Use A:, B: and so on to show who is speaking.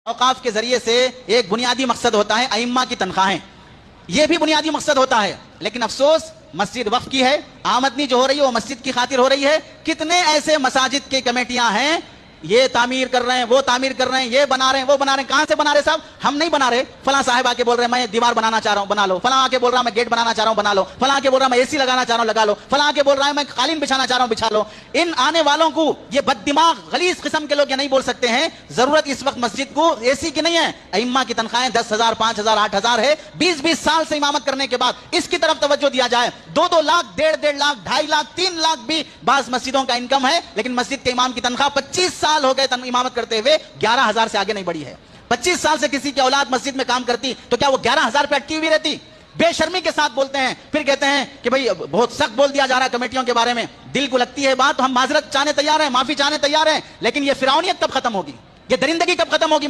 A: اوقاف کے ذریعے سے ایک بنیادی مقصد ہوتا ہے ائمہ کی تنخواہیں، یہ بھی بنیادی مقصد ہوتا ہے، لیکن افسوس مسجد وقف کی ہے، آمدنی جو ہو رہی ہے وہ مسجد کی خاطر ہو رہی ہے۔ کتنے ایسے مساجد کی کمیٹیاں ہیں، یہ تعمیر کر رہے ہیں، وہ تعمیر کر رہے ہیں، یہ بنا رہے ہیں، وہ بنا رہے ہیں۔ کہاں سے بنا رہے صاحب؟ ہم نہیں بنا رہے، فلاں صاحب آ کے بول رہے ہیں میں دیوار بنانا چاہ رہا ہوں، بنا لو، فلاں آ کے بول رہا ہے میں گیٹ بنانا چاہ رہا ہوں، بنا لو، فلاں آ کے بول رہا ہے میں اے سی لگانا چاہ رہا ہوں، لگا لو، فلاں آ کے بول رہا ہے میں قالین بچھانا چاہ رہا ہوں، بچھا لو۔ ان آنے والوں کو یہ بد دماغ غلیظ قسم کے لوگ یہ نہیں بول سکتے ہیں ضرورت اس وقت مسجد کو اے سی کی نہیں ہے، ائمہ کی تنخواہیں 10,000 5,000 8,000 ہے، 20 سال سے امامت کرنے کے بعد اس کی طرف توجہ دیا جائے۔ 2 لاکھ 1.5 لاکھ 2.5 لاکھ 3 لاکھ بھی بعض مسجدوں کا انکم ہے، لیکن مسجد کے امام کی تنخواہ 25 سال ہو گئے امامت کرتے ہوئے 11,000 سے آگے نہیں بڑھی ہے۔ 25 سال سے کسی کی اولاد مسجد میں کام کرتی تو کیا وہ 11,000 پہ اٹکی ہوئی رہتی؟ بے شرمی کے ساتھ بولتے ہیں، پھر کہتے ہیں کہ بھئی بہت سخت بول دیا جا رہا ہے کمیٹیوں کے بارے میں۔ دل کو لگتی ہے بات تو ہم معذرت چاہنے تیار ہیں، معافی چاہنے تیار ہیں، لیکن یہ فرعونیت کب ختم ہوگی؟ یہ درندگی کب ختم ہوگی؟